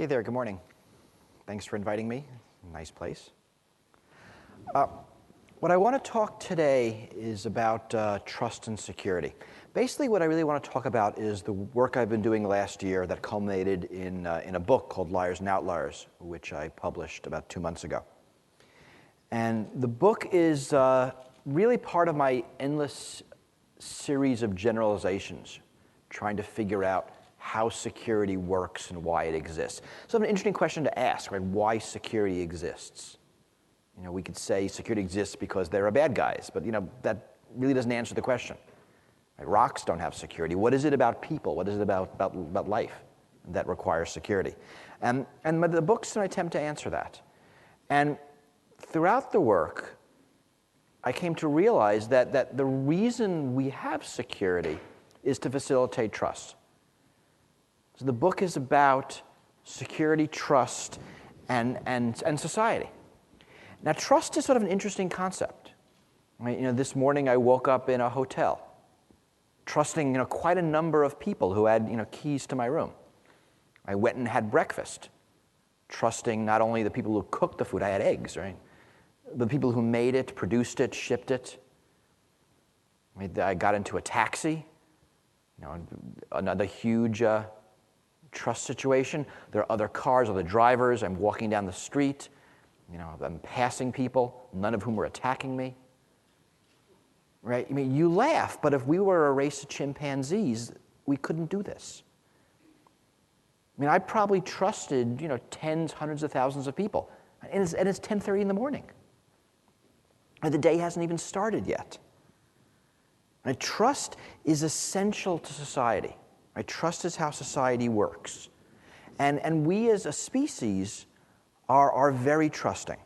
Hey there, good morning. Thanks for inviting me. Nice place. What I want to talk today is about trust and security. Basically, what I really want to talk about is the work I've been doing last year that culminated in a book called Liars and Outliers, which I published about 2 months ago. And the book is really part of my endless series of generalizations, trying to figure out how security works and why it exists. So it's an interesting question to ask, right? Why security exists? You know, we could say security exists because there are bad guys, but that really doesn't answer the question. Right? Rocks don't have security. What is it about people? What is it about life that requires security? And the book's an attempt to answer that. And throughout the work, I came to realize that the reason we have security is to facilitate trust. So the book is about security, trust, and society. Now, trust is sort of an interesting concept. Right? This morning I woke up in a hotel, trusting quite a number of people who had keys to my room. I went and had breakfast, trusting not only the people who cooked the food, I had eggs, right? The people who made it, produced it, shipped it. I got into a taxi, another huge trust situation. There are other cars, other drivers. I'm walking down the street. I'm passing people, none of whom were attacking me. Right? You laugh, but if we were a race of chimpanzees, we couldn't do this. I probably trusted, tens, hundreds of thousands of people. And it's 10:30 in the morning. And the day hasn't even started yet. Right? Trust is essential to society. Right? Trust is how society works. And we as a species are very trusting.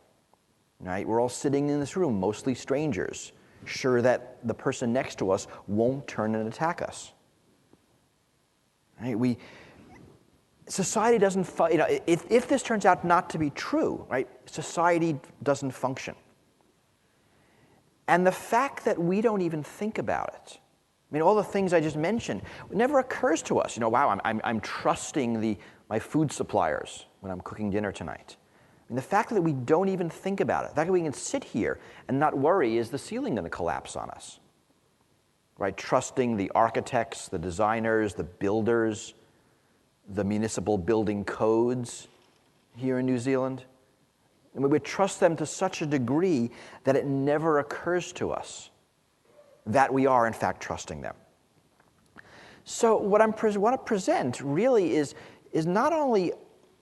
Right? We're all sitting in this room, mostly strangers, sure that the person next to us won't turn and attack us. Right? Society doesn't, if this turns out not to be true, right, society doesn't function. And the fact that we don't even think about it, all the things I just mentioned, it never occurs to us. Wow, I'm trusting my food suppliers when I'm cooking dinner tonight. The fact that we don't even think about it, the fact that we can sit here and not worry, is the ceiling going to collapse on us? Right? Trusting the architects, the designers, the builders, the municipal building codes here in New Zealand. And we trust them to such a degree that it never occurs to us that we are, in fact, trusting them. So what I want to present really is not only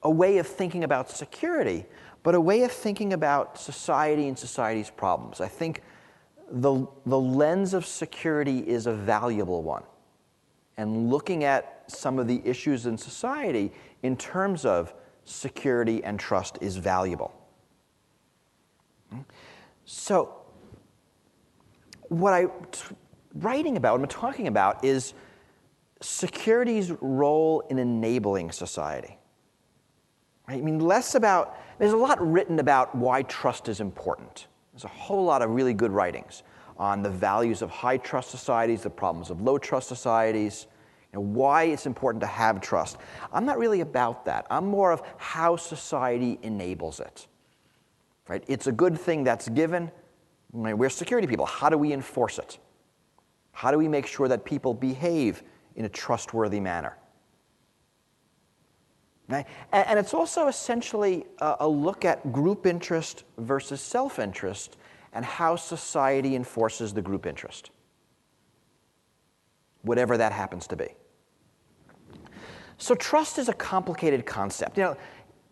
a way of thinking about security, but a way of thinking about society and society's problems. I think the lens of security is a valuable one. And looking at some of the issues in society in terms of security and trust is valuable. So what I'm talking about is security's role in enabling society. Right? There's a lot written about why trust is important. There's a whole lot of really good writings on the values of high trust societies, the problems of low trust societies, why it's important to have trust. I'm not really about that. I'm more of how society enables it. Right? It's a good thing that's given. We're security people. How do we enforce it? How do we make sure that people behave in a trustworthy manner? Right? And it's also essentially a look at group interest versus self-interest and how society enforces the group interest, whatever that happens to be. So trust is a complicated concept.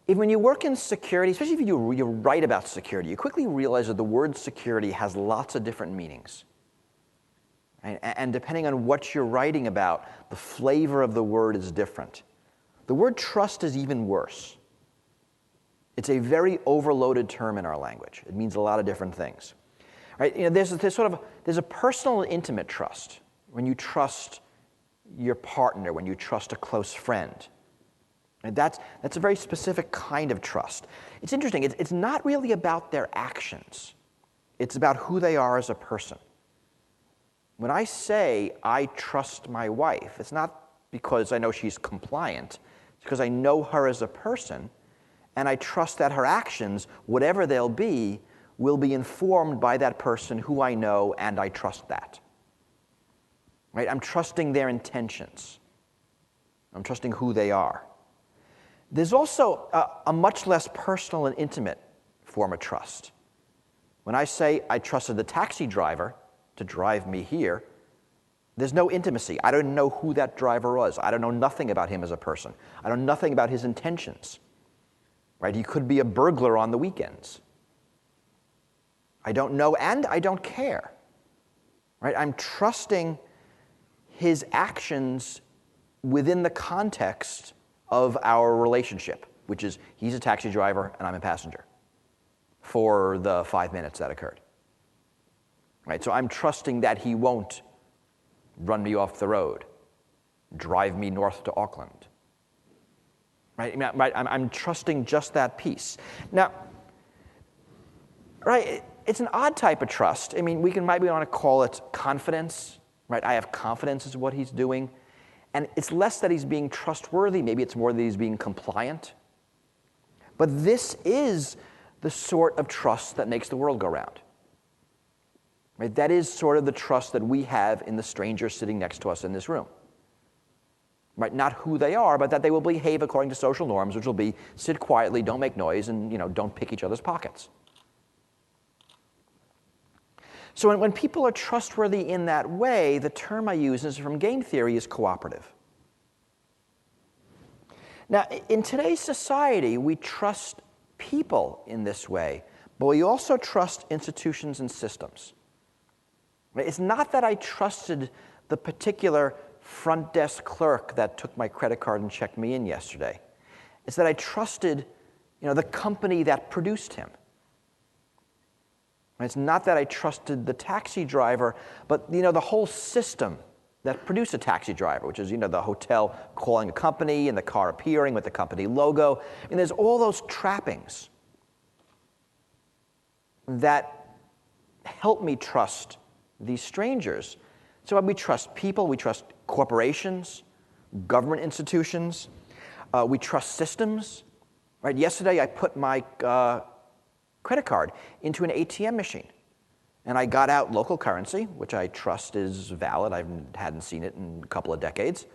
When you work in security, especially if you write about security, you quickly realize that the word security has lots of different meanings. Right? And depending on what you're writing about, the flavor of the word is different. The word trust is even worse. It's a very overloaded term in our language. It means a lot of different things. Right? There's a personal and intimate trust when you trust your partner, when you trust a close friend. And that's a very specific kind of trust. It's interesting. It's not really about their actions. It's about who they are as a person. When I say I trust my wife, it's not because I know she's compliant. because I know her as a person, and I trust that her actions, whatever they'll be, will be informed by that person who I know, and I trust that. Right? I'm trusting their intentions. I'm trusting who they are. There's also a much less personal and intimate form of trust. When I say I trusted the taxi driver to drive me here, there's no intimacy. I don't know who that driver was. I don't know nothing about him as a person. I know nothing about his intentions. Right? He could be a burglar on the weekends. I don't know, and I don't care. Right? I'm trusting his actions within the context of our relationship, which is he's a taxi driver and I'm a passenger for the 5 minutes that occurred. Right? So I'm trusting that he won't run me off the road, drive me north to Auckland. Right? I'm trusting just that piece. Now, right, it's an odd type of trust. I mean, we might want to call it confidence. Right? I have confidence in what he's doing. And it's less that he's being trustworthy. Maybe it's more that he's being compliant. But this is the sort of trust that makes the world go round. Right? That is sort of the trust that we have in the stranger sitting next to us in this room. Right? Not who they are, but that they will behave according to social norms, which will be sit quietly, don't make noise, and don't pick each other's pockets. So when people are trustworthy in that way, the term I use is from game theory is cooperative. Now, in today's society, we trust people in this way, but we also trust institutions and systems. It's not that I trusted the particular front desk clerk that took my credit card and checked me in yesterday. It's that I trusted, the company that produced him. It's not that I trusted the taxi driver, but the whole system that produced a taxi driver, which is the hotel calling a company and the car appearing with the company logo. And there's all those trappings that help me trust these strangers. So we trust people, we trust corporations, government institutions, we trust systems. Right? Yesterday I put my credit card into an ATM machine. And I got out local currency, which I trust is valid. I hadn't seen it in a couple of decades.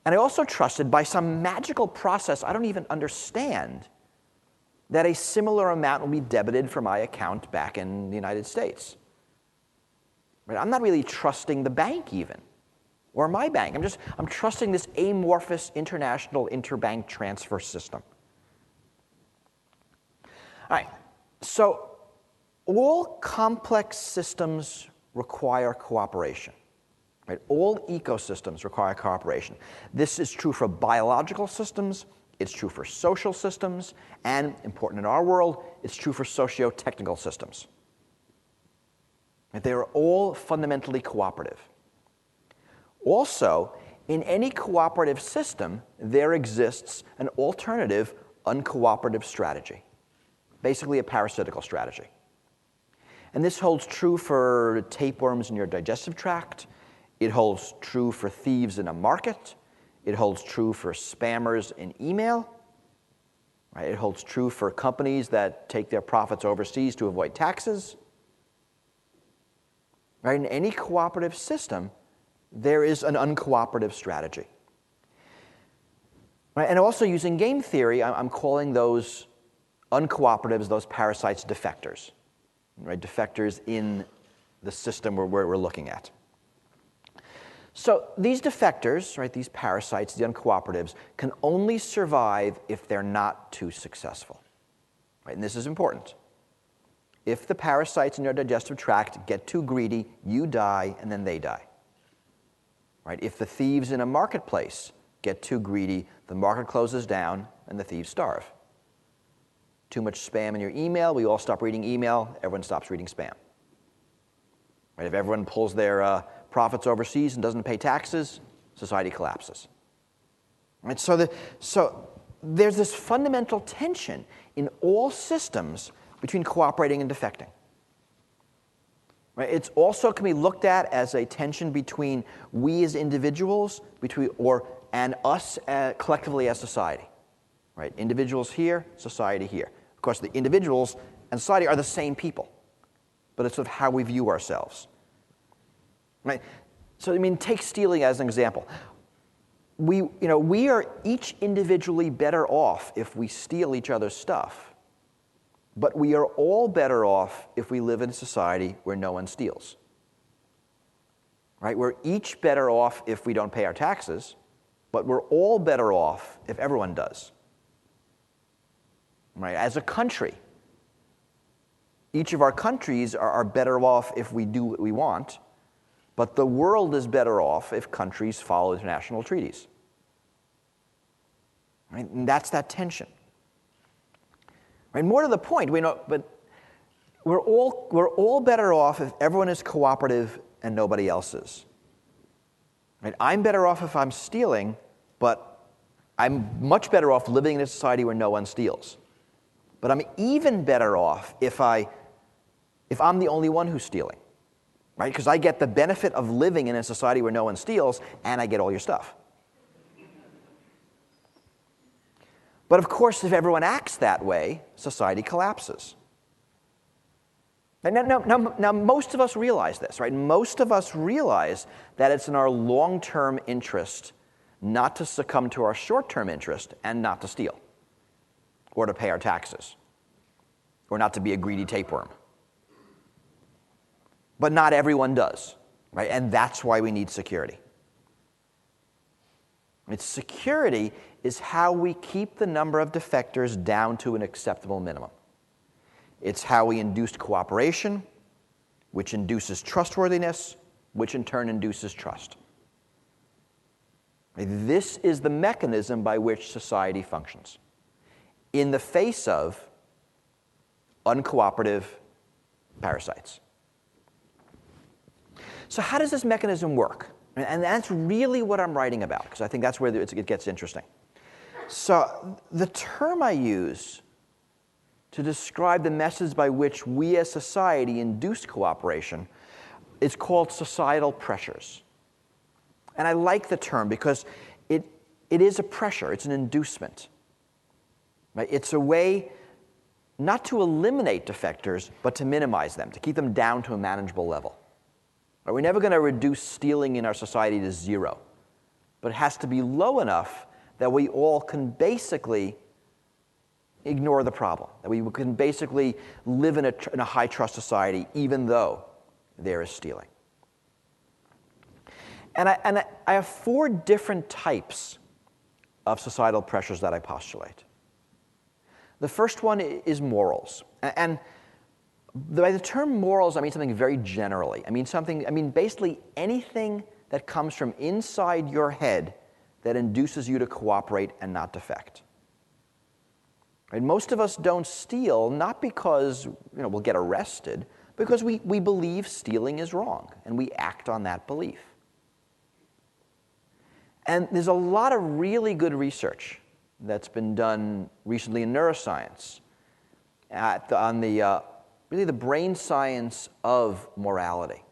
And I also trusted by some magical process I don't even understand that a similar amount will be debited from my account back in the United States. Right? I'm not really trusting the bank even, or my bank. I'm trusting this amorphous international interbank transfer system. All right. So all complex systems require cooperation. Right? All ecosystems require cooperation. This is true for biological systems, it's true for social systems, and, important in our world, it's true for socio-technical systems. Right? They are all fundamentally cooperative. Also, in any cooperative system, there exists an alternative, uncooperative strategy. Basically a parasitical strategy. And this holds true for tapeworms in your digestive tract. It holds true for thieves in a market. It holds true for spammers in email. Right? It holds true for companies that take their profits overseas to avoid taxes. Right? In any cooperative system, there is an uncooperative strategy. Right? And also using game theory, I'm calling those uncooperatives, those parasites, defectors. Right? Defectors in the system we're looking at. So these defectors, right, these parasites, the uncooperatives, can only survive if they're not too successful. Right? And this is important. If the parasites in your digestive tract get too greedy, you die, and then they die. Right? If the thieves in a marketplace get too greedy, the market closes down, and the thieves starve. Too much spam in your email, we all stop reading email, everyone stops reading spam. Right? If everyone pulls their profits overseas and doesn't pay taxes, society collapses. Right? So there's this fundamental tension in all systems between cooperating and defecting. Right? It's also can be looked at as a tension between we as individuals, or and us collectively as society, right? Individuals here, society here. Of course, the individuals and society are the same people, but it's sort of how we view ourselves, right? So, I mean, take stealing as an example. We are each individually better off if we steal each other's stuff, but we are all better off if we live in a society where no one steals. Right? We're each better off if we don't pay our taxes, but we're all better off if everyone does. Right? As a country, each of our countries are better off if we do what we want, but the world is better off if countries follow international treaties. Right? And that's that tension. Right? More to the point, but we're all better off if everyone is cooperative and nobody else is. Right? I'm better off if I'm stealing, but I'm much better off living in a society where no one steals. But I'm even better off if I'm the only one who's stealing. Right? Because I get the benefit of living in a society where no one steals, and I get all your stuff. But of course, if everyone acts that way, society collapses. Now, most of us realize this, right? Most of us realize that it's in our long-term interest not to succumb to our short-term interest and not to steal, or to pay our taxes, or not to be a greedy tapeworm. But not everyone does, right? And that's why we need security. Security is how we keep the number of defectors down to an acceptable minimum. It's how we induce cooperation, which induces trustworthiness, which in turn induces trust. This is the mechanism by which society functions in the face of uncooperative parasites. So how does this mechanism work? And that's really what I'm writing about, because I think that's where it gets interesting. So the term I use to describe the methods by which we as society induce cooperation is called societal pressures. And I like the term because it is a pressure, it's an inducement. Right? It's a way not to eliminate defectors, but to minimize them, to keep them down to a manageable level. Right? We're never going to reduce stealing in our society to zero, but it has to be low enough that we all can basically ignore the problem, that we can basically live in a high-trust society even though there is stealing. And I have 4 different types of societal pressures that I postulate. The first one is morals. And by the term morals, I mean something very generally. I mean basically anything that comes from inside your head that induces you to cooperate and not defect. Right? Most of us don't steal, not because we'll get arrested, because we believe stealing is wrong, and we act on that belief. And there's a lot of really good research that's been done recently in neuroscience on really the brain science of morality.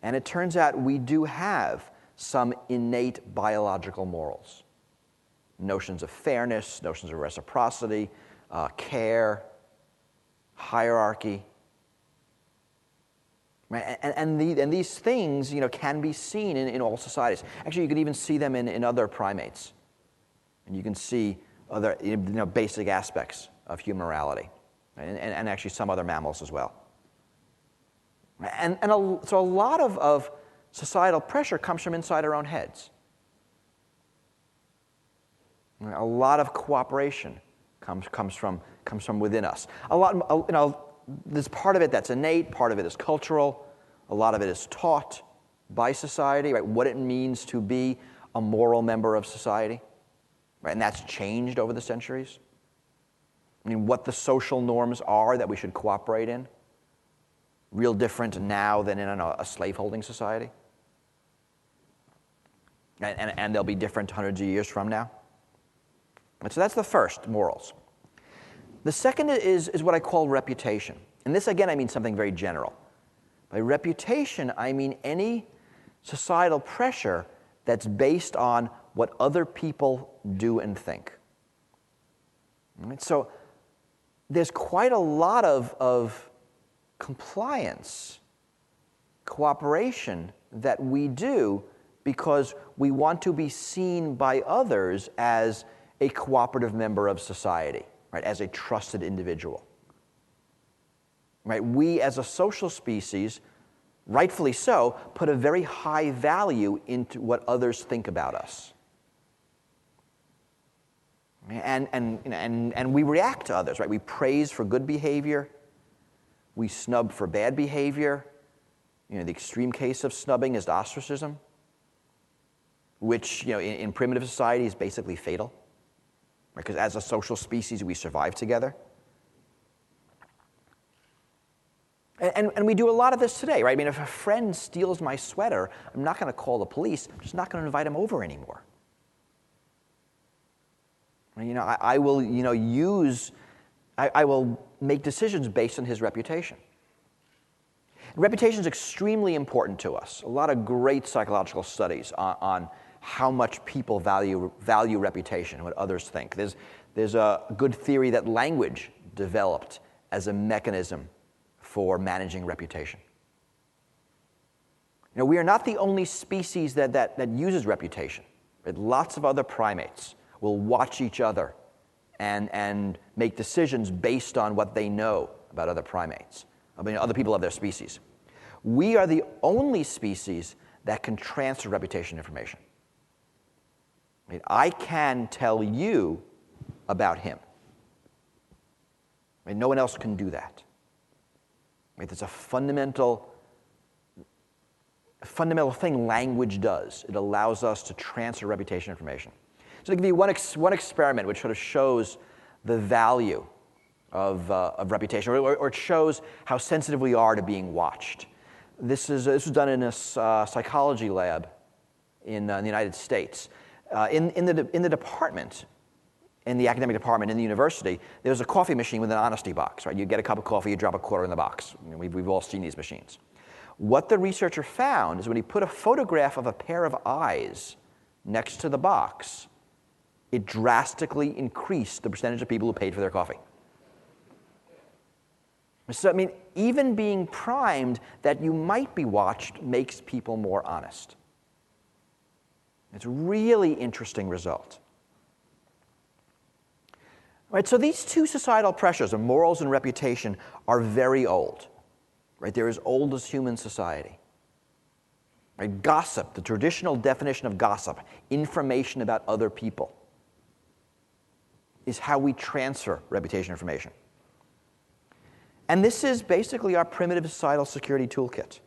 And it turns out we do have some innate biological morals. Notions of fairness, notions of reciprocity, care, hierarchy. Right? And these things can be seen in all societies. Actually, you can even see them in other primates. And you can see other basic aspects of human morality, right? and actually some other mammals as well. So a lot of societal pressure comes from inside our own heads. A lot of cooperation comes from within us. There's part of it that's innate, part of it is cultural, a lot of it is taught by society, right? What it means to be a moral member of society, right? And that's changed over the centuries. I mean, what the social norms are that we should cooperate in, real different now than in a slaveholding society. And they'll be different hundreds of years from now. And so that's the first, morals. The second is what I call reputation. And this, again, I mean something very general. By reputation, I mean any societal pressure that's based on what other people do and think. All right, so there's quite a lot of compliance, cooperation that we do because we want to be seen by others as a cooperative member of society, right, as a trusted individual. Right? We as a social species, rightfully so, put a very high value into what others think about us. And we react to others, right? We praise for good behavior. We snub for bad behavior. The extreme case of snubbing is ostracism, which, in primitive society is basically fatal, right? Because as a social species, we survive together. And we do a lot of this today, right? I mean, if a friend steals my sweater, I'm not going to call the police. I'm just not going to invite him over anymore. I will, I will make decisions based on his reputation. Reputation is extremely important to us. A lot of great psychological studies on how much people value reputation and what others think. There's a good theory that language developed as a mechanism for managing reputation. We are not the only species that uses reputation. Right? Lots of other primates will watch each other and make decisions based on what they know about other primates, other people of their species. We are the only species that can transfer reputation information. I can tell you about him. No one else can do that. It's a fundamental thing language does. It allows us to transfer reputation information. So to give you one experiment which sort of shows the value of reputation, or it shows how sensitive we are to being watched. This was done in a psychology lab in the United States. In the department, in the academic department in the university, there's a coffee machine with an honesty box. Right? You get a cup of coffee, you drop a quarter in the box. We've all seen these machines. What the researcher found is when he put a photograph of a pair of eyes next to the box, it drastically increased the percentage of people who paid for their coffee. So, even being primed that you might be watched makes people more honest. It's a really interesting result. Right, so these two societal pressures of morals and reputation are very old. Right? They're as old as human society. Right? Gossip, the traditional definition of gossip, information about other people, is how we transfer reputation information. And this is basically our primitive societal security toolkit.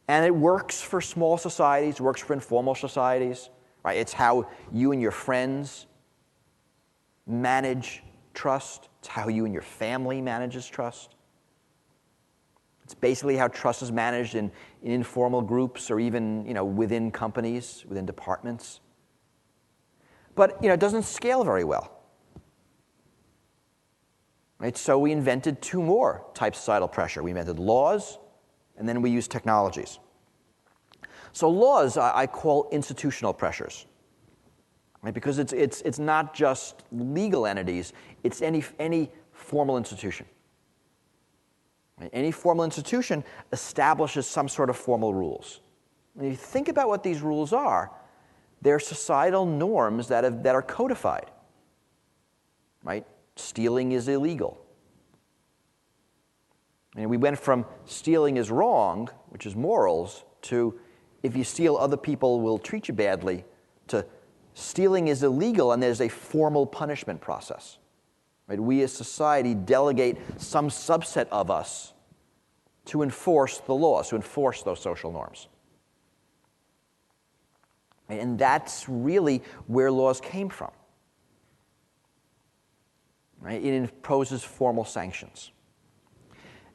And it works for small societies, works for informal societies. Right? It's how you and your friends manage trust. It's how you and your family manages trust. It's basically how trust is managed in informal groups or even within companies, within departments. But it doesn't scale very well. Right? So we invented two more types of societal pressure. We invented laws, and then we used technologies. So laws I call institutional pressures. Right? Because it's not just legal entities, it's any formal institution. Right? Any formal institution establishes some sort of formal rules. When you think about what these rules are, they're societal norms that are codified. Right? Stealing is illegal. We went from stealing is wrong, which is morals, to if you steal, other people will treat you badly, to stealing is illegal and there's a formal punishment process. Right? We as society delegate some subset of us to enforce the laws, to enforce those social norms. And that's really where laws came from. Right? It imposes formal sanctions.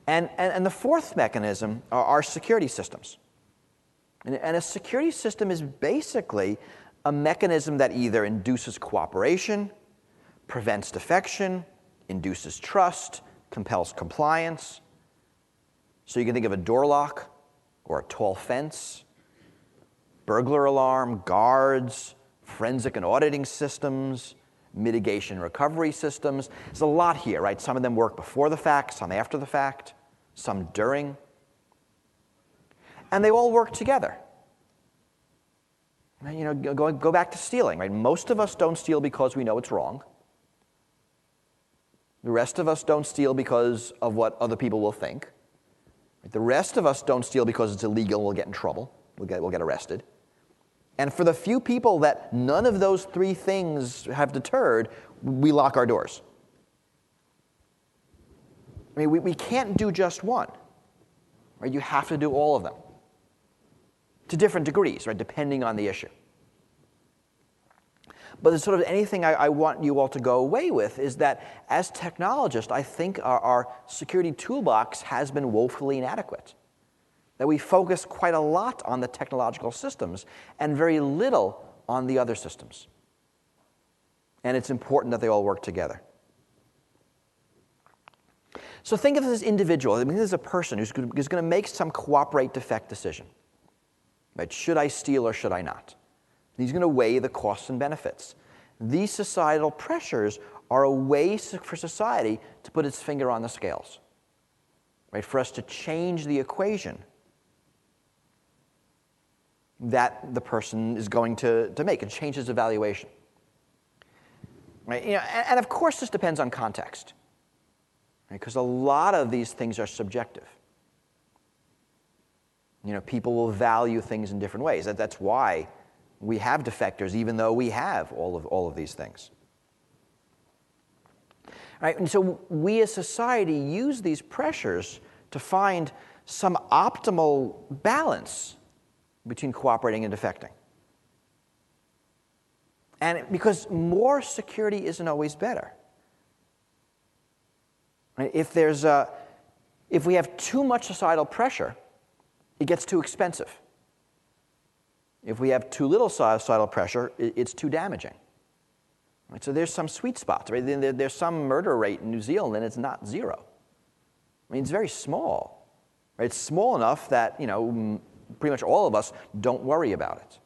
And the fourth mechanism are our security systems. And a security system is basically a mechanism that either induces cooperation, prevents defection, induces trust, compels compliance. So you can think of a door lock or a tall fence. burglar alarm, guards, forensic and auditing systems, mitigation and recovery systems. There's a lot here, right? Some of them work before the fact, some after the fact, some during. And they all work together. You know, go back to stealing, right? Most of us don't steal because we know it's wrong. The rest of us don't steal because of what other people will think. The rest of us don't steal because it's illegal and we'll get in trouble. We'll get arrested. And for the few people that none of those three things have deterred, we lock our doors. I mean, we can't do just one. Right? You have to do all of them to different degrees, right, depending on the issue. But there's sort of anything I want you all to go away with is that as technologists, I think our security toolbox has been woefully inadequate. That we focus quite a lot on the technological systems and very little on the other systems. And it's important that they all work together. So think of this individual. I mean, this is a person who's going to make some cooperate defect decision. Right? Should I steal or should I not? He's going to weigh the costs and benefits. These societal pressures are a way for society to put its finger on the scales, right? For us to change the equation that the person is going to make and change his evaluation. Right? You know, and of course this depends on context, right? Because a lot of these things are subjective. You know, people will value things in different ways. That's why we have defectors, even though we have all of these things. Right? And so we as society use these pressures to find some optimal balance between cooperating and defecting. And because more security isn't always better. Right? If we have too much societal pressure, it gets too expensive. If we have too little societal pressure, it's too damaging. Right? So there's some sweet spots. Right? There's some murder rate in New Zealand, and it's not zero. I mean, it's very small. Right? It's small enough that, you know, pretty much all of us don't worry about it.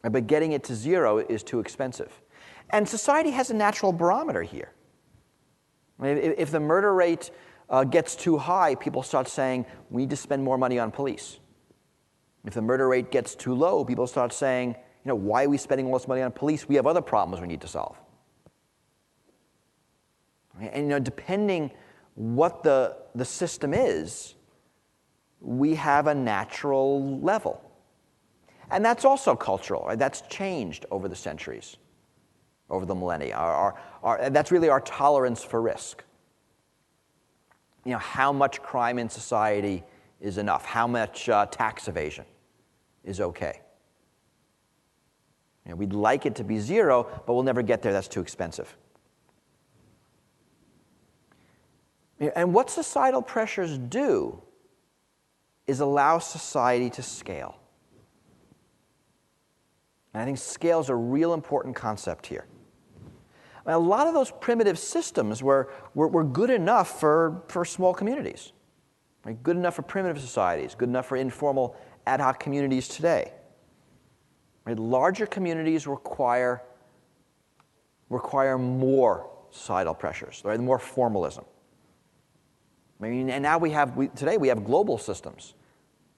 Right? But getting it to zero is too expensive. And society has a natural barometer here. Right? If the murder rate gets too high, people start saying, we need to spend more money on police. If the murder rate gets too low, people start saying, you know, why are we spending all this money on police? We have other problems we need to solve. And, you know, depending what the system is, we have a natural level. And that's also cultural. Right? That's changed over the centuries, over the millennia. That's really our tolerance for risk. You know, how much crime in society is enough? How much tax evasion is okay? You know, we'd like it to be zero, but we'll never get there. That's too expensive. And what societal pressures do is allow society to scale. And I think scale is a real important concept here. And a lot of those primitive systems were good enough for small communities. Right? Good enough for primitive societies, good enough for informal ad hoc communities today. Right? Larger communities require more societal pressures, right? More formalism. I mean, and now today we have global systems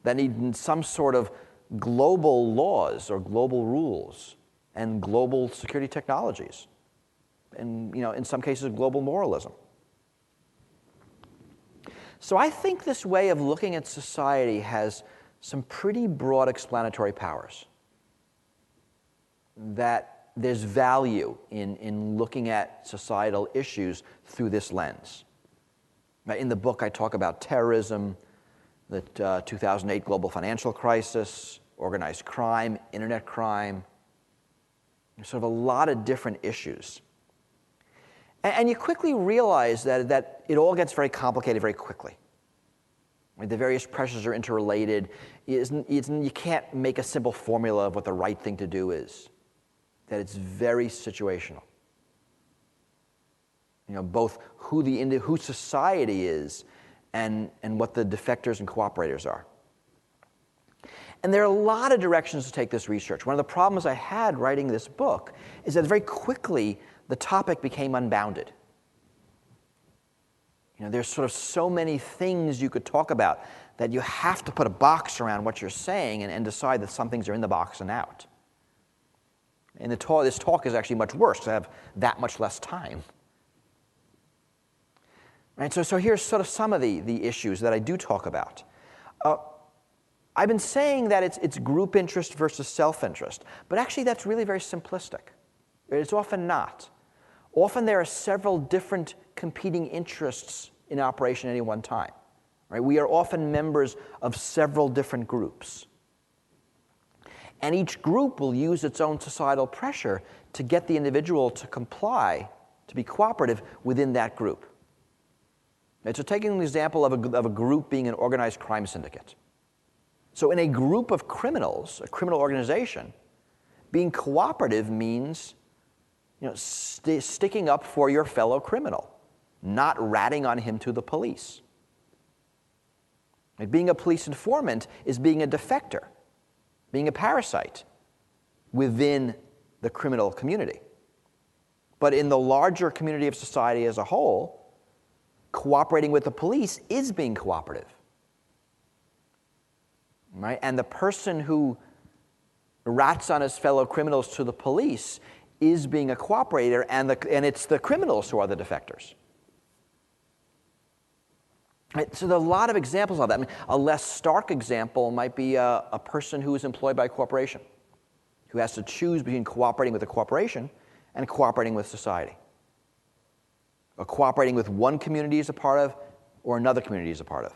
that need some sort of global laws or global rules and global security technologies. And, you know, in some cases, global moralism. So I think this way of looking at society has some pretty broad explanatory powers. That there's value in looking at societal issues through this lens. Now, in the book, I talk about terrorism, the 2008 global financial crisis, organized crime, internet crime. There's sort of a lot of different issues. And you quickly realize that it all gets very complicated very quickly. Right? The various pressures are interrelated. You can't make a simple formula of what the right thing to do is. That it's very situational. You know, both who society is and what the defectors and cooperators are. And there are a lot of directions to take this research. One of the problems I had writing this book is that very quickly the topic became unbounded. There's sort of so many things you could talk about that you have to put a box around what you're saying and decide that some things are in the box and out. And this talk is actually much worse because I have that much less time. Right, so here's sort of some of the issues that I do talk about. I've been saying that it's group interest versus self-interest, but actually that's really very simplistic. It's often not. Often there are several different competing interests in operation at any one time. Right? We are often members of several different groups. And each group will use its own societal pressure to get the individual to comply, to be cooperative within that group. Right? So taking an example of a group being an organized crime syndicate. So in a group of criminals, a criminal organization, being cooperative means sticking up for your fellow criminal, not ratting on him to the police. Being a police informant is being a defector, being a parasite within the criminal community. But in the larger community of society as a whole, cooperating with the police is being cooperative. Right? And the person who rats on his fellow criminals to the police is being a cooperator, and it's the criminals who are the defectors. Right? So there are a lot of examples of that. I mean, a less stark example might be a person who is employed by a corporation, who has to choose between cooperating with a corporation and cooperating with society, or cooperating with one community he's a part of or another community he's a part of.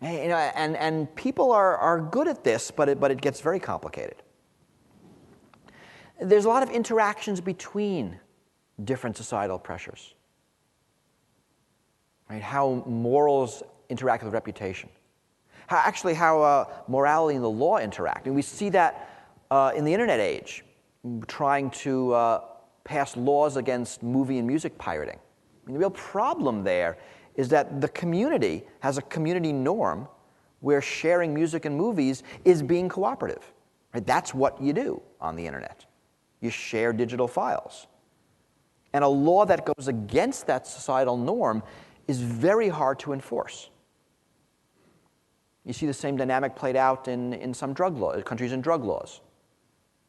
And people are good at this, but it gets very complicated. There's a lot of interactions between different societal pressures. Right? How morals interact with reputation. How morality and the law interact. And we see that in the internet age, trying to pass laws against movie and music pirating. I mean, the real problem there is that the community has a community norm where sharing music and movies is being cooperative. Right? That's what you do on the internet. You share digital files. And a law that goes against that societal norm is very hard to enforce. You see the same dynamic played out in some drug laws, countries in drug laws,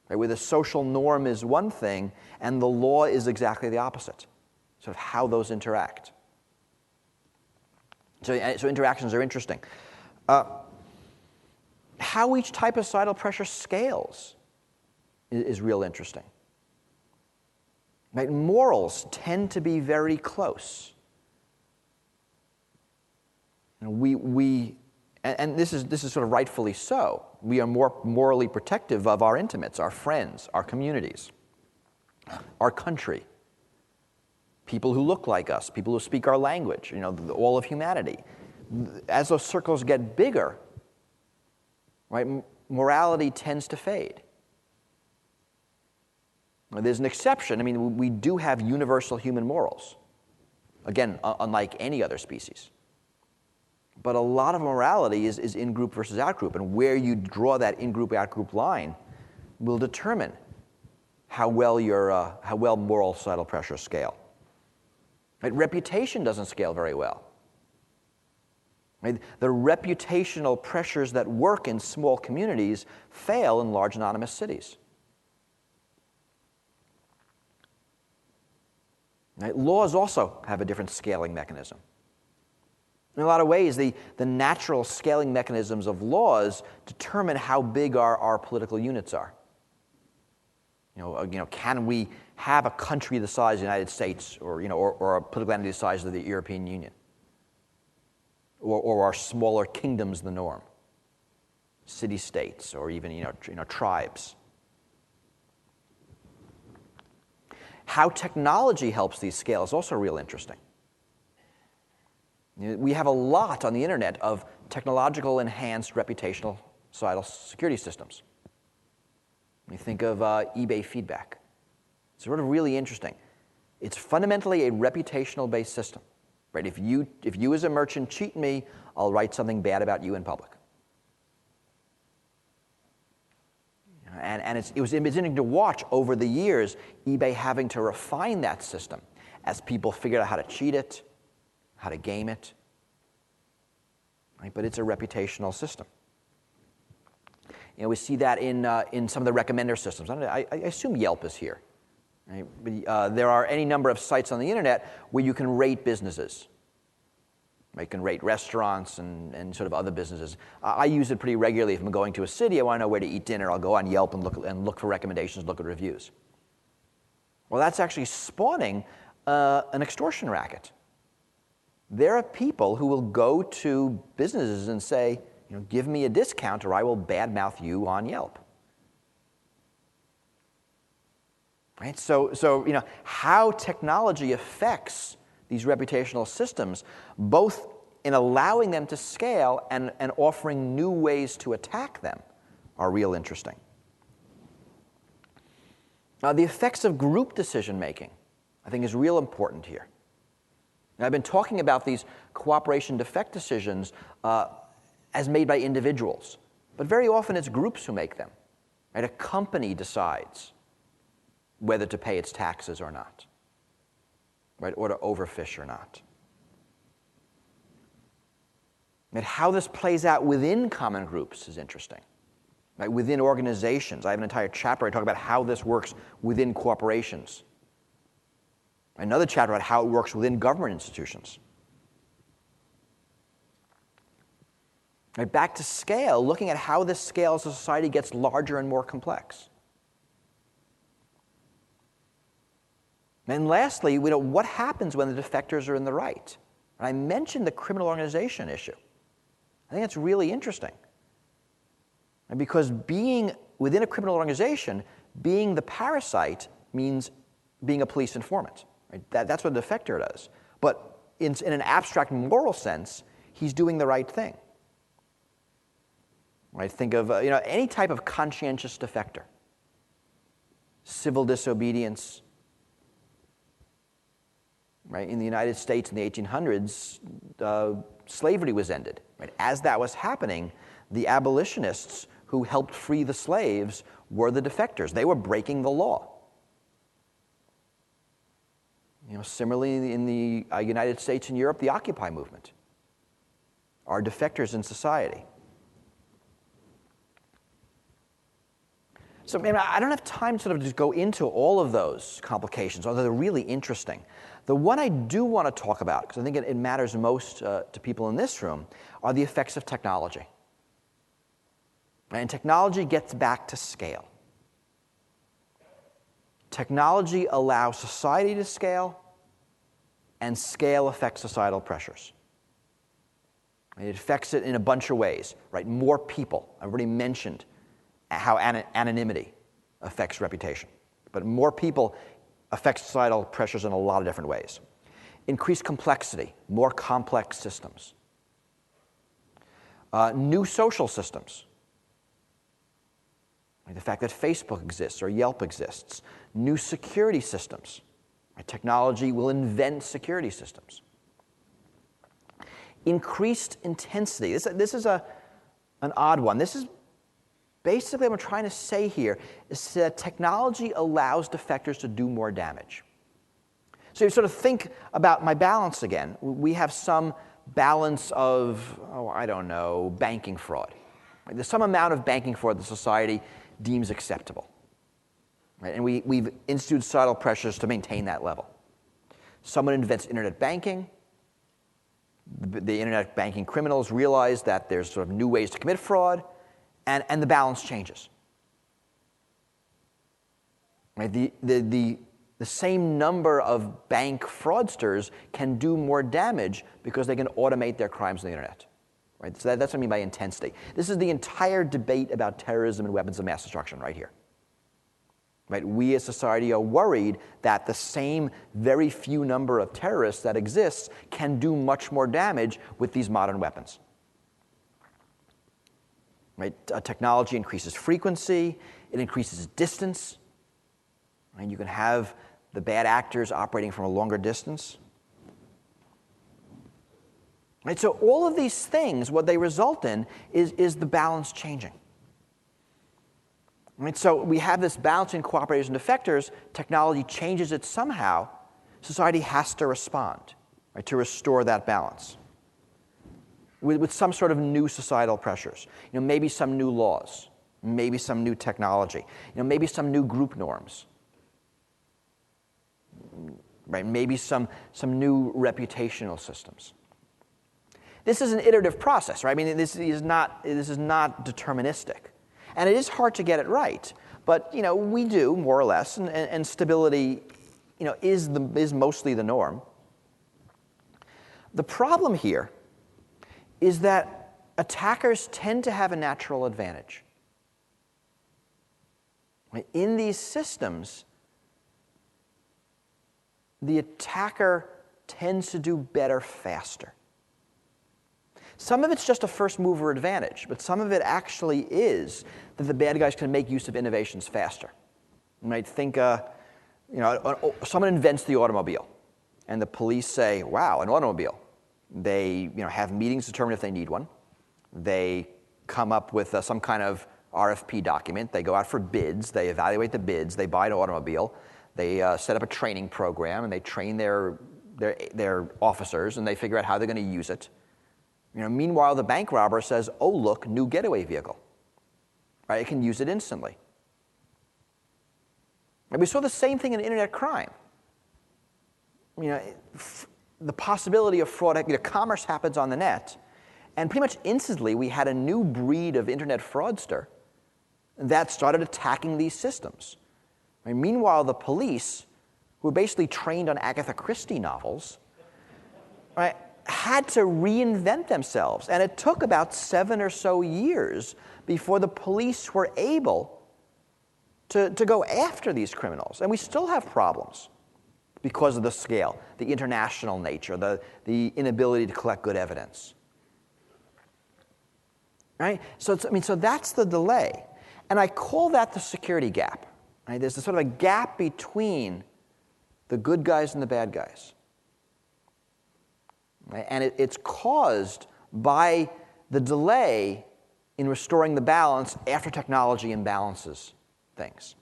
right? Where the social norm is one thing and the law is exactly the opposite, sort of how those interact. So interactions are interesting. How each type of societal pressure scales is real interesting. Right? Morals tend to be very close. And this is sort of rightfully so. We are more morally protective of our intimates, our friends, our communities, our country, people who look like us, people who speak our language, all of humanity. As those circles get bigger, right, morality tends to fade. There's an exception. I mean, we do have universal human morals. Again, unlike any other species. But a lot of morality is in-group versus out-group, and where you draw that in-group, out-group line will determine how well moral societal pressures scale. Right? Reputation doesn't scale very well. Right? The reputational pressures that work in small communities fail in large anonymous cities. Right? Laws also have a different scaling mechanism. In a lot of ways, the natural scaling mechanisms of laws determine how big our political units are. Can we have a country the size of the United States, or a political entity the size of the European Union, or are smaller kingdoms the norm, city-states, or even tribes? How technology helps these scale is also real interesting. We have a lot on the internet of technological enhanced reputational societal security systems. We think of eBay feedback. It's sort of really interesting. It's fundamentally a reputational based system. Right? If you as a merchant cheat me, I'll write something bad about you in public. And it was interesting to watch over the years eBay having to refine that system as people figured out how to cheat it, how to game it. Right? But it's a reputational system. We see that in some of the recommender systems. I assume Yelp is here. Right? But, there are any number of sites on the internet where you can rate businesses. You can rate restaurants and sort of other businesses. I use it pretty regularly. If I'm going to a city, I want to know where to eat dinner. I'll go on Yelp and look for recommendations, look at reviews. Well, that's actually spawning an extortion racket. There are people who will go to businesses and say, give me a discount or I will badmouth you on Yelp. Right? So how technology affects these reputational systems, both in allowing them to scale and offering new ways to attack them, are real interesting. The effects of group decision-making, I think, is real important here. Now, I've been talking about these cooperation defect decisions as made by individuals, but very often it's groups who make them. Right? A company decides whether to pay its taxes or not, right? Or to overfish or not. And how this plays out within common groups is interesting. Right? Within organizations, I have an entire chapter I talk about how this works within corporations. Another chapter about how it works within government institutions. Right, back to scale, looking at how this scale as a society gets larger and more complex. And lastly, what happens when the defectors are in the right? And I mentioned the criminal organization issue. I think that's really interesting. And because being within a criminal organization, being the parasite means being a police informant. Right? That's what a defector does. But in an abstract moral sense, he's doing the right thing. Right? Think of any type of conscientious defector. Civil disobedience. Right? In the United States in the 1800s, slavery was ended. Right? As that was happening, the abolitionists who helped free the slaves were the defectors. They were breaking the law. Similarly, in the United States and Europe, the Occupy movement are defectors in society. So I don't have time to sort of just go into all of those complications, although they're really interesting. The one I do want to talk about, because I think it matters most to people in this room, are the effects of technology. And technology gets back to scale. Technology allows society to scale, and scale affects societal pressures. It affects it in a bunch of ways, right? More people. I've already mentioned how anonymity affects reputation. But more people affects societal pressures in a lot of different ways. Increased complexity, more complex systems. New social systems. The fact that Facebook exists or Yelp exists. New security systems. Technology will invent security systems. Increased intensity. This is an odd one. This is basically what I'm trying to say here is that technology allows defectors to do more damage. So you sort of think about my balance again. We have some balance of, banking fraud. There's some amount of banking fraud that society deems acceptable. Right? And we've instituted societal pressures to maintain that level. Someone invents internet banking. The internet banking criminals realize that there's sort of new ways to commit fraud, and the balance changes. Right? The same number of bank fraudsters can do more damage because they can automate their crimes on the internet. Right? So that's what I mean by intensity. This is the entire debate about terrorism and weapons of mass destruction right here. Right? We as society are worried that the same very few number of terrorists that exists can do much more damage with these modern weapons. Right? Technology increases frequency, it increases distance. Right? You can have the bad actors operating from a longer distance. Right? So all of these things, what they result in is the balance changing. Right? So we have this balance in cooperators and defectors. Technology changes it somehow. Society has to respond, right, to restore that balance with some sort of new societal pressures. Maybe some new laws, maybe some new technology, maybe some new group norms, right? Maybe some new reputational systems. This is an iterative process, right? I mean, this is not deterministic, and it is hard to get it right. But we do more or less, and stability, is mostly the norm. The problem here is that attackers tend to have a natural advantage. In these systems, the attacker tends to do better faster. Some of it's just a first mover advantage, but some of it actually is that the bad guys can make use of innovations faster. You might think, someone invents the automobile, and the police say, wow, an automobile. They have meetings to determine if they need one. They come up with some kind of RFP document. They go out for bids. They evaluate the bids. They buy an automobile. They set up a training program, and they train their officers, and they figure out how they're going to use it. Meanwhile, the bank robber says, oh, look, new getaway vehicle. Right? It can use it instantly. And we saw the same thing in internet crime. The possibility of fraud, commerce happens on the net, and pretty much instantly we had a new breed of internet fraudster that started attacking these systems. Meanwhile, the police, who were basically trained on Agatha Christie novels, right, had to reinvent themselves. And it took about 7 or so years before the police were able to go after these criminals. And we still have problems because of the scale, the international nature, the inability to collect good evidence. Right? So that's the delay. And I call that the security gap. Right? There's sort of a gap between the good guys and the bad guys. Right? And it's caused by the delay in restoring the balance after technology imbalances things.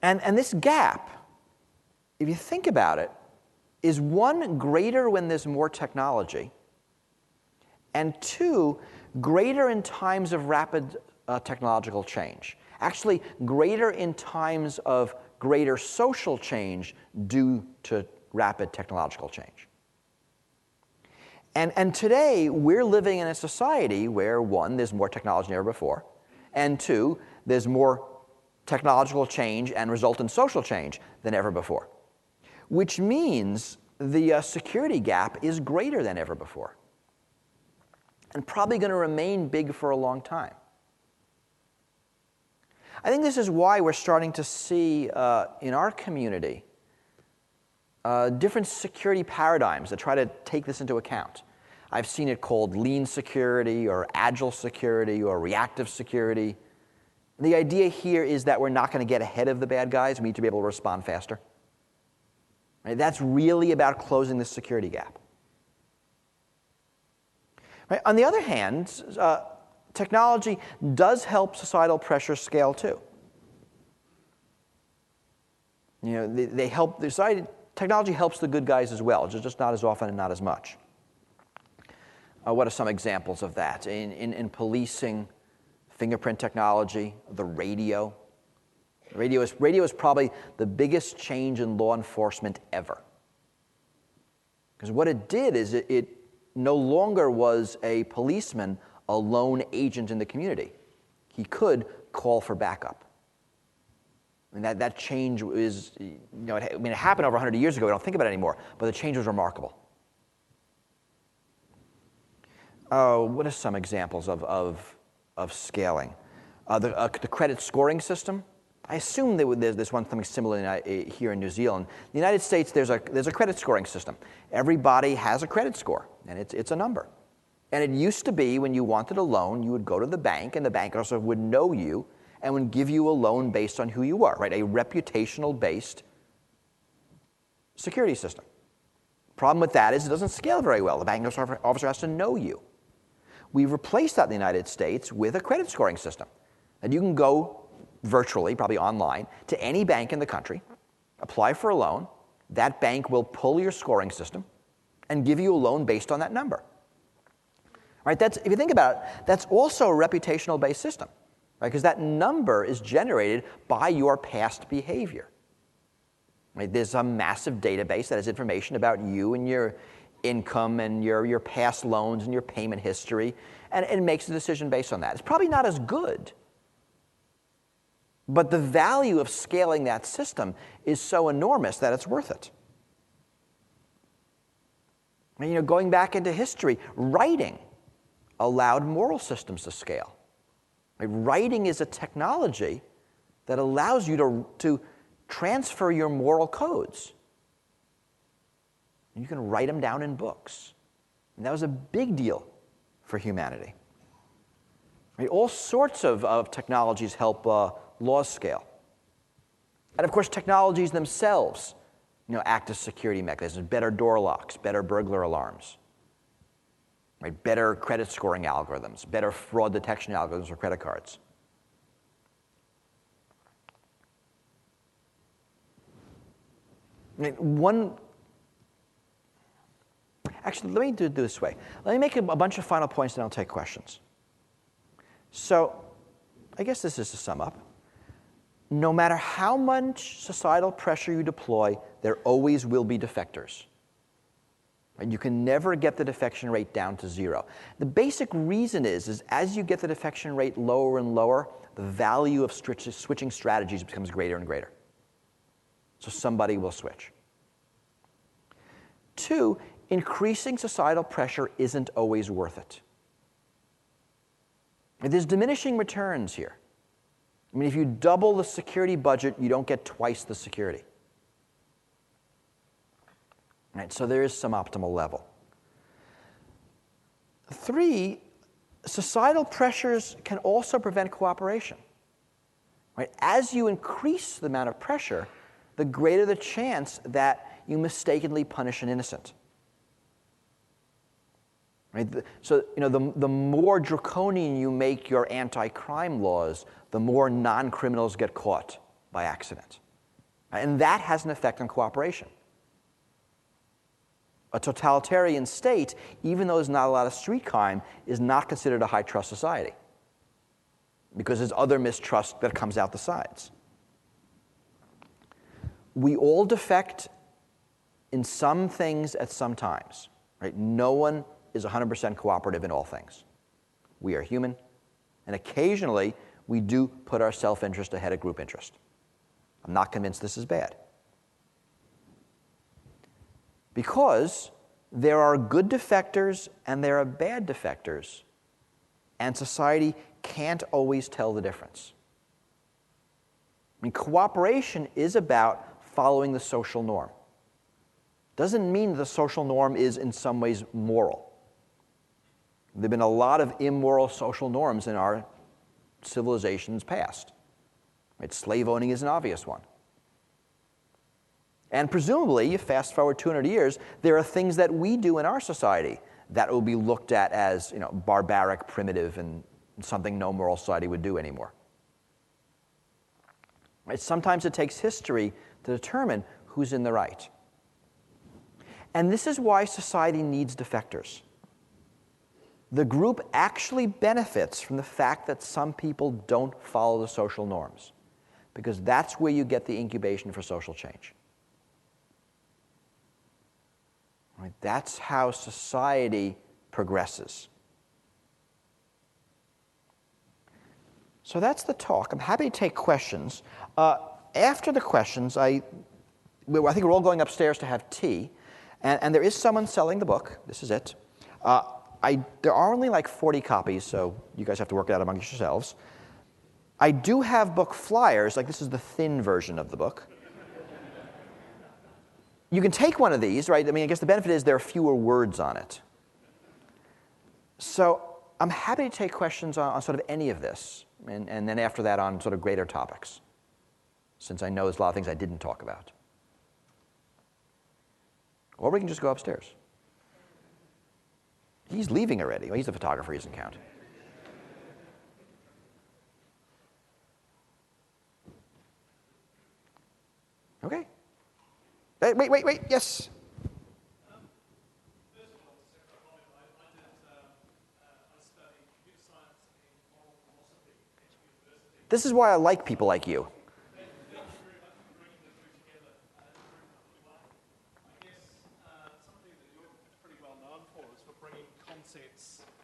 And this gap, if you think about it, is 1, greater when there's more technology, and 2, greater in times of rapid technological change. Actually, greater in times of greater social change due to rapid technological change. And today, we're living in a society where, 1, there's more technology than ever before, and 2, there's more technological change and resultant social change than ever before, which means the security gap is greater than ever before, and probably going to remain big for a long time. I think this is why we're starting to see in our community different security paradigms that try to take this into account. I've seen it called lean security or agile security or reactive security. The idea here is that we're not going to get ahead of the bad guys. We need to be able to respond faster. Right? That's really about closing the security gap. Right? On the other hand, technology does help societal pressure scale too. They help the society. Technology helps the good guys as well, just not as often and not as much. What are some examples of that? In policing, fingerprint technology, the radio. Radio is probably the biggest change in law enforcement ever. Because what it did is it no longer was a policeman a lone agent in the community. He could call for backup. And that change is, it happened over 100 years ago. We don't think about it anymore, but the change was remarkable. What are some examples of scaling? The credit scoring system. I assume there's something similar here in New Zealand. In the United States, there's a credit scoring system. Everybody has a credit score, and it's a number. And it used to be when you wanted a loan, you would go to the bank, and the bank also would know you and would give you a loan based on who you are, right? A reputational-based security system. Problem with that is it doesn't scale very well. The bank officer has to know you. We've replaced that in the United States with a credit scoring system. And you can go virtually, probably online, to any bank in the country, apply for a loan. That bank will pull your scoring system and give you a loan based on that number. Right? That's, if you think about it, that's also a reputational-based system, right? Because that number is generated by your past behavior. Right? There's a massive database that has information about you and your income and your past loans and your payment history, and it makes a decision based on that. It's probably not as good, but the value of scaling that system is so enormous that it's worth it. And, going back into history, writing allowed moral systems to scale. Right? Writing is a technology that allows you to transfer your moral codes. And you can write them down in books. And that was a big deal for humanity. Right? All sorts of technologies help laws scale. And of course, technologies themselves act as security mechanisms, better door locks, better burglar alarms, right? Better credit scoring algorithms, better fraud detection algorithms for credit cards. Actually, let me do it this way. Let me make a bunch of final points, and I'll take questions. So I guess this is to sum up. No matter how much societal pressure you deploy, there always will be defectors. And you can never get the defection rate down to zero. The basic reason is as you get the defection rate lower and lower, the value of switching strategies becomes greater and greater. So somebody will switch. 2, increasing societal pressure isn't always worth it. There's diminishing returns here. I mean, if you double the security budget, you don't get twice the security. Right, so there is some optimal level. 3, societal pressures can also prevent cooperation. Right? As you increase the amount of pressure, the greater the chance that you mistakenly punish an innocent. Right? So the more draconian you make your anti-crime laws, the more non-criminals get caught by accident. And that has an effect on cooperation. A totalitarian state, even though there's not a lot of street crime, is not considered a high-trust society because there's other mistrust that comes out the sides. We all defect in some things at some times. Right? No one is 100% cooperative in all things. We are human, and occasionally we do put our self-interest ahead of group interest. I'm not convinced this is bad. Because there are good defectors and there are bad defectors, and society can't always tell the difference. I mean, cooperation is about following the social norm. Doesn't mean the social norm is in some ways moral. There have been a lot of immoral social norms in our civilization's past. Right? Slave owning is an obvious one. And presumably, you fast forward 200 years, there are things that we do in our society that will be looked at as barbaric, primitive, and something no moral society would do anymore. Right? Sometimes it takes history to determine who's in the right. And this is why society needs defectors. The group actually benefits from the fact that some people don't follow the social norms, because that's where you get the incubation for social change. Right? That's how society progresses. So that's the talk. I'm happy to take questions. After the questions, I think we're all going upstairs to have tea, and there is someone selling the book. This is it. There are only like 40 copies, so you guys have to work it out amongst yourselves. I do have book flyers, like this is the thin version of the book. You can take one of these, right? I mean, I guess the benefit is there are fewer words on it. So I'm happy to take questions on sort of any of this, and then after that on sort of greater topics, since I know there's a lot of things I didn't talk about. Or we can just go upstairs. He's leaving already. Well, he's the photographer, he doesn't count. Okay. Wait, yes. This is why I like people like you.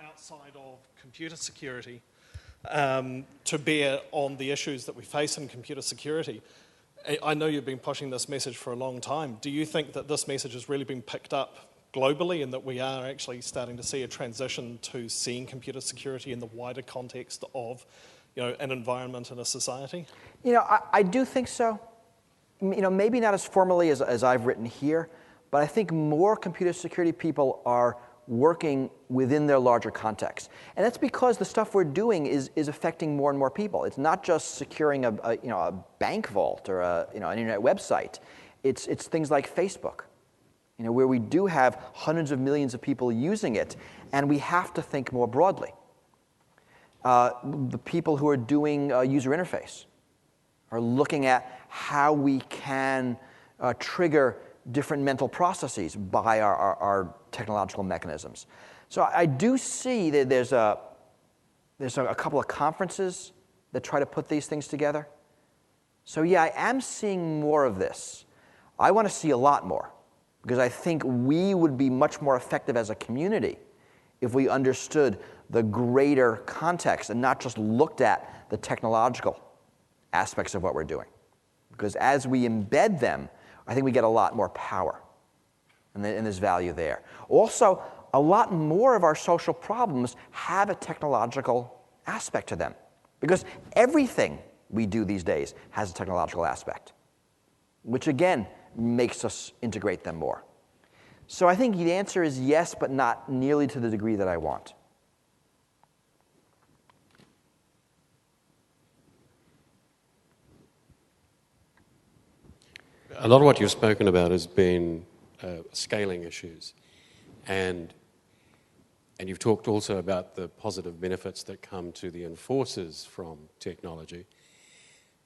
Outside of computer security to bear on the issues that we face in computer security. I know you've been pushing this message for a long time. Do you think that this message has really been picked up globally and that we are actually starting to see a transition to seeing computer security in the wider context of an environment and a society? I do think so. Maybe not as formally as I've written here, but I think more computer security people are working within their larger context. And that's because the stuff we're doing is affecting more and more people. It's not just securing a bank vault or an internet website. It's things like Facebook, where we do have hundreds of millions of people using it, and we have to think more broadly. The people who are doing user interface are looking at how we can trigger different mental processes by our technological mechanisms. So I do see that there's a couple of conferences that try to put these things together. So yeah, I am seeing more of this. I want to see a lot more, because I think we would be much more effective as a community if we understood the greater context and not just looked at the technological aspects of what we're doing. Because as we embed them, I think we get a lot more power, and there's value there. Also, a lot more of our social problems have a technological aspect to them, because everything we do these days has a technological aspect, which again makes us integrate them more. So I think the answer is yes, but not nearly to the degree that I want. A lot of what you've spoken about has been scaling issues, and you've talked also about the positive benefits that come to the enforcers from technology.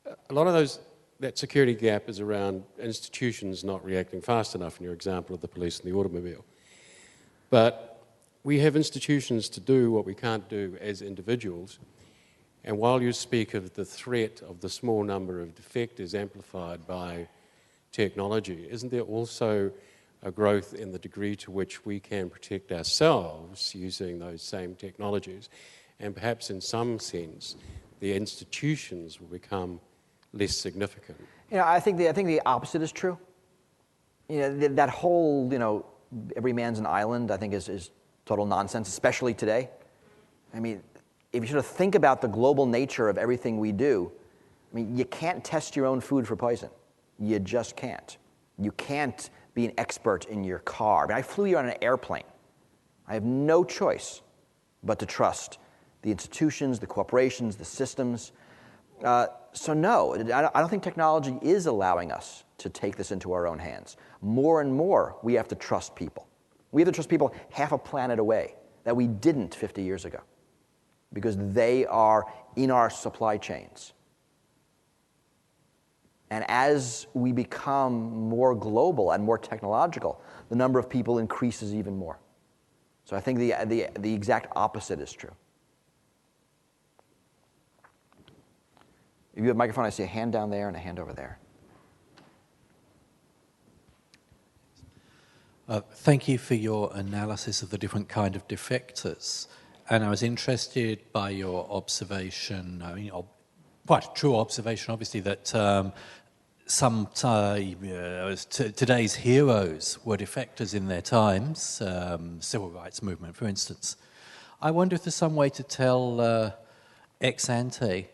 A lot of that security gap is around institutions not reacting fast enough, in your example of the police and the automobile. But we have institutions to do what we can't do as individuals, and while you speak of the threat of the small number of defectors amplified by technology, isn't there also a growth in the degree to which we can protect ourselves using those same technologies? And perhaps in some sense, the institutions will become less significant. I think the opposite is true. That whole, every man's an island, I think is total nonsense, especially today. I mean, if you sort of think about the global nature of everything we do, you can't test your own food for poison. You just can't. You can't be an expert in your car. I flew here on an airplane. I have no choice but to trust the institutions, the corporations, the systems. So no, I don't think technology is allowing us to take this into our own hands. More and more, we have to trust people. We have to trust people half a planet away that we didn't 50 years ago, because they are in our supply chains. And as we become more global and more technological, the number of people increases even more. So I think the exact opposite is true. If you have a microphone, I see a hand down there and a hand over there. Thank you for your analysis of the different kind of defectors. And I was interested by your observation, quite a true observation, obviously, that today's heroes were defectors in their times, civil rights movement, for instance. I wonder if there's some way to tell ex ante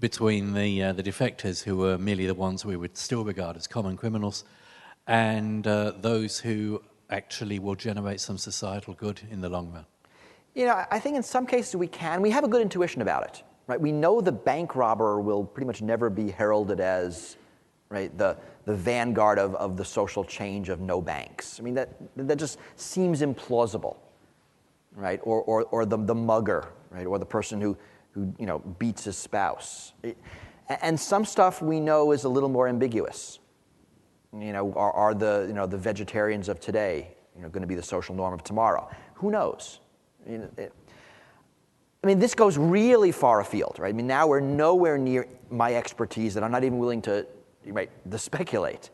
between the defectors, who were merely the ones we would still regard as common criminals, and those who actually will generate some societal good in the long run. I think in some cases we can. We have a good intuition about it, right? We know the bank robber will pretty much never be heralded as, right, the vanguard of the social change of no banks. That just seems implausible. right? Or the mugger, right? Or the person who beats his spouse. And some stuff we know is a little more ambiguous. Are the vegetarians of today going to be the social norm of tomorrow? Who knows? This goes really far afield, right? Now we're nowhere near my expertise, and I'm not even willing to speculate.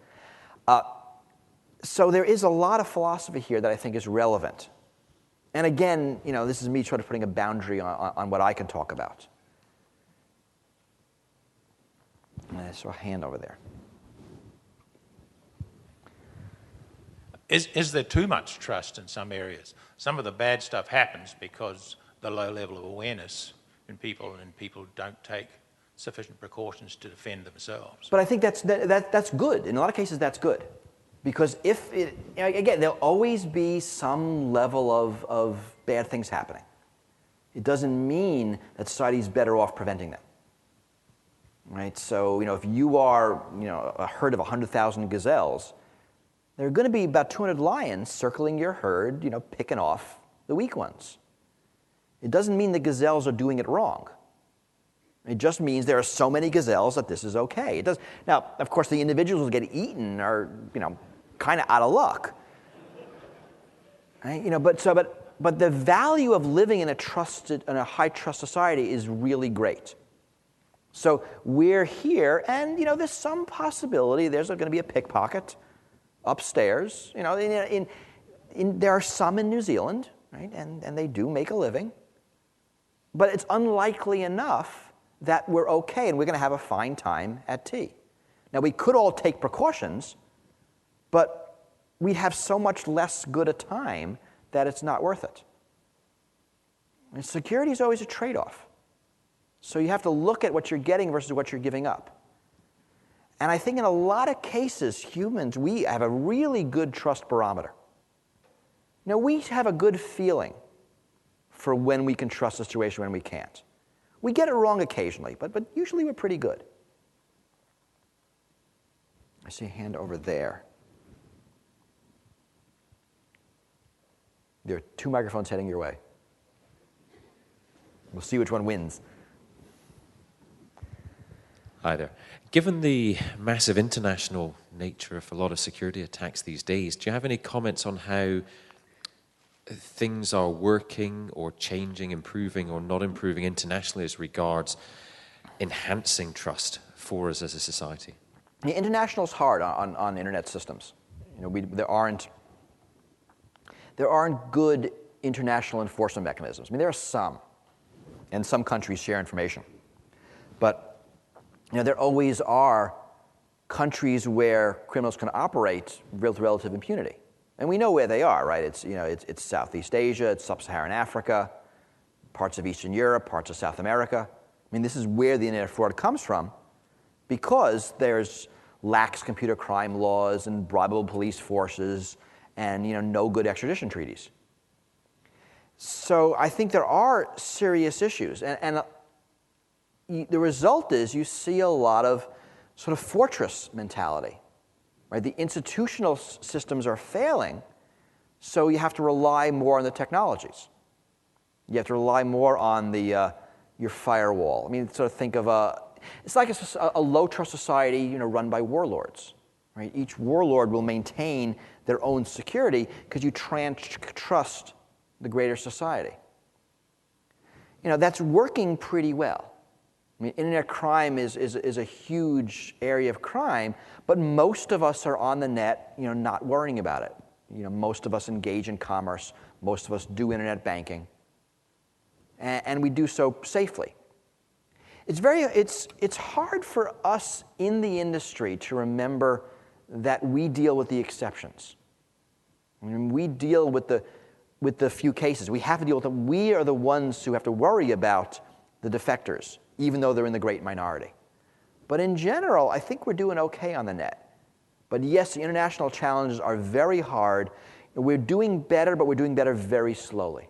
So there is a lot of philosophy here that I think is relevant. And again, this is me sort of putting a boundary on what I can talk about. And I saw a hand over there. Is there too much trust in some areas? Some of the bad stuff happens because the low level of awareness in people, and people don't take sufficient precautions to defend themselves. But I think that's good. In a lot of cases, that's good. Because again, there'll always be some level of bad things happening. It doesn't mean that society's better off preventing them. Right? So, if you are, a herd of 100,000 gazelles, there are going to be about 200 lions circling your herd, picking off the weak ones. It doesn't mean the gazelles are doing it wrong. It just means there are so many gazelles that this is okay. It does. Now, of course, the individuals who get eaten are, kind of out of luck. Right? But the value of living in a high trust society is really great. So we're here, and there's some possibility there's going to be a pickpocket upstairs. There are some in New Zealand, right? And they do make a living. But it's unlikely enough that we're okay and we're going to have a fine time at tea. Now, we could all take precautions, but we'd have so much less good a time that it's not worth it. And security is always a trade-off. So you have to look at what you're getting versus what you're giving up. And I think in a lot of cases, humans, we have a really good trust barometer. We have a good feeling for when we can trust a situation, when we can't. We get it wrong occasionally, but usually we're pretty good. I see a hand over there. There are 2 microphones heading your way. We'll see which one wins. Hi there. Given the massive international nature of a lot of security attacks these days, do you have any comments on how things are working or changing, improving or not improving internationally as regards enhancing trust for us as a society? The international is hard on internet systems. There aren't good international enforcement mechanisms. There are some, and some countries share information. But there always are countries where criminals can operate with relative impunity. And we know where they are, right? It's Southeast Asia, it's Sub-Saharan Africa, parts of Eastern Europe, parts of South America. This is where the internet fraud comes from because there's lax computer crime laws and bribable police forces and no good extradition treaties. So I think there are serious issues. And the result is you see a lot of sort of fortress mentality. Right? The institutional systems are failing, so you have to rely more on the technologies. You have to rely more on your firewall. Sort of think of it's like a low-trust society, run by warlords. Right? Each warlord will maintain their own security because you trust the greater society. That's working pretty well. Internet crime is a huge area of crime, but most of us are on the net, not worrying about it. Most of us engage in commerce. Most of us do internet banking, and we do so safely. It's hard for us in the industry to remember that we deal with the exceptions. We deal with the few cases. We have to deal with them. We are the ones who have to worry about the defectors, even though they're in the great minority. But in general, I think we're doing okay on the net. But yes, the international challenges are very hard. We're doing better, but we're doing better very slowly.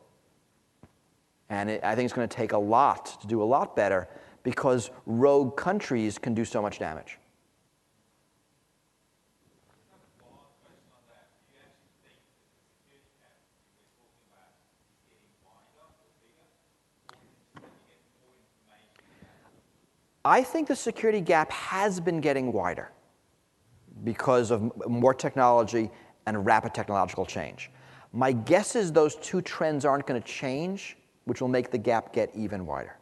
And I think it's going to take a lot to do a lot better because rogue countries can do so much damage. I think the security gap has been getting wider because of more technology and rapid technological change. My guess is those two trends aren't going to change, which will make the gap get even wider.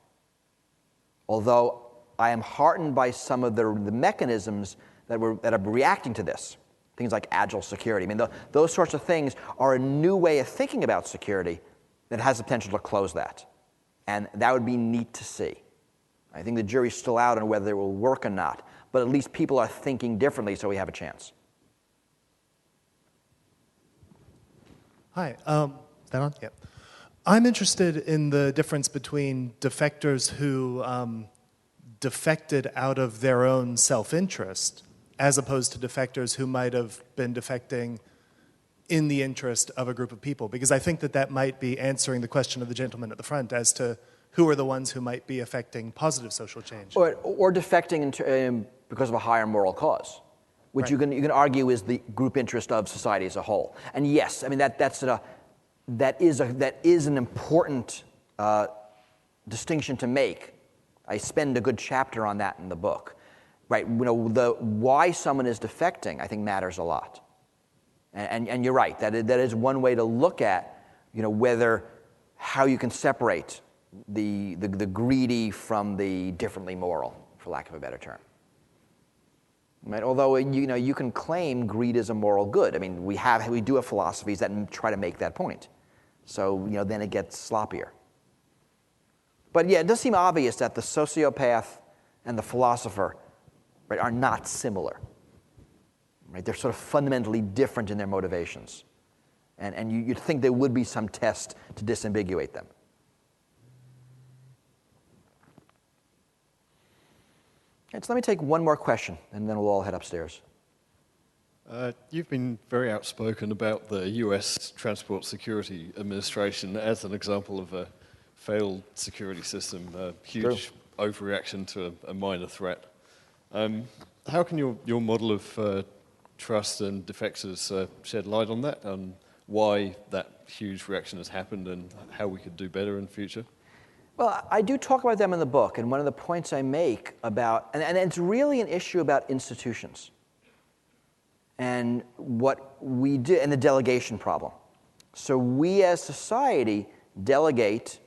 Although I am heartened by some of the mechanisms that are reacting to this. Things like agile security. I mean, those sorts of things are a new way of thinking about security that has the potential to close that. And that would be neat to see. I think the jury's still out on whether it will work or not, but at least people are thinking differently, so we have a chance. Hi, that on? Yep. I'm interested in the difference between defectors who defected out of their own self-interest as opposed to defectors who might have been defecting in the interest of a group of people. Because I think that that might be answering the question of the gentleman at the front as to who are the ones who might be affecting positive social change. Or defecting because of a higher moral cause, which right. you can argue is the group interest of society as a whole. And yes, I mean, that is an important distinction to make. I spend a good chapter on that in the book. Right, why someone is defecting, I think, matters a lot. And you're right, that is one way to look at, how you can separate the greedy from the differently moral, for lack of a better term. Right? Although you can claim greed is a moral good. I mean, we do have philosophies that try to make that point. So then it gets sloppier. But yeah, it does seem obvious that the sociopath and the philosopher, right, are not similar. Right? They're sort of fundamentally different in their motivations. And you'd think there would be some test to disambiguate them. Okay, so let me take one more question, and then we'll all head upstairs. You've been very outspoken about the US Transport Security Administration as an example of a failed security system, a huge overreaction to a minor threat. How can your model of trust and defectors shed light on that, and why that huge reaction has happened, and how we could do better in the future? Well, I do talk about them in the book, and one of the points I make about, and it's really an issue about institutions and what we do, and the delegation problem. So we as society delegate,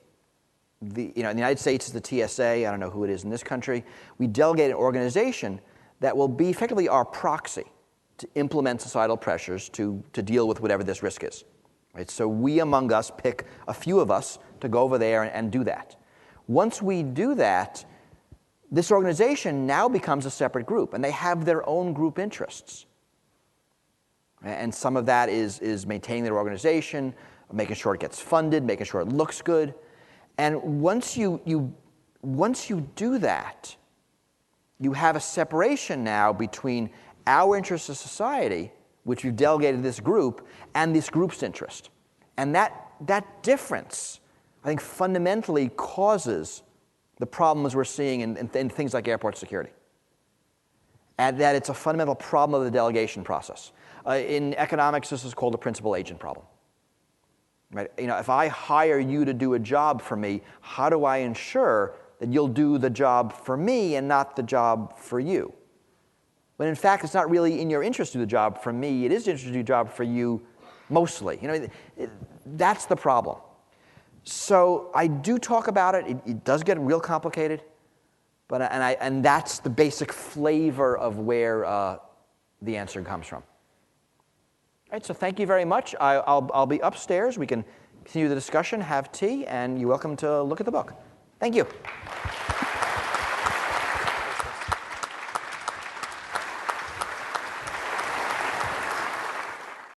in the United States is the TSA, I don't know who it is in this country, we delegate an organization that will be effectively our proxy to implement societal pressures to deal with whatever this risk is. Right? So we among us pick a few of us to go over there and do that. Once we do that, this organization now becomes a separate group, and they have their own group interests. And some of that is maintaining their organization, making sure it gets funded, making sure it looks good. And once you do that, you have a separation now between our interest as society, which we've delegated to this group, and this group's interest. And that difference, I think, fundamentally causes the problems we're seeing in things like airport security. And that it's a fundamental problem of the delegation process. In economics, this is called the principal-agent problem. Right? If I hire you to do a job for me, how do I ensure that you'll do the job for me and not the job for you? When in fact, it's not really in your interest to do the job for me. It is interested to do the job for you mostly. That's the problem. So I do talk about it. It does get real complicated, and that's the basic flavor of where the answer comes from. All right, so thank you very much. I'll be upstairs. We can continue the discussion, have tea, and you're welcome to look at the book. Thank you.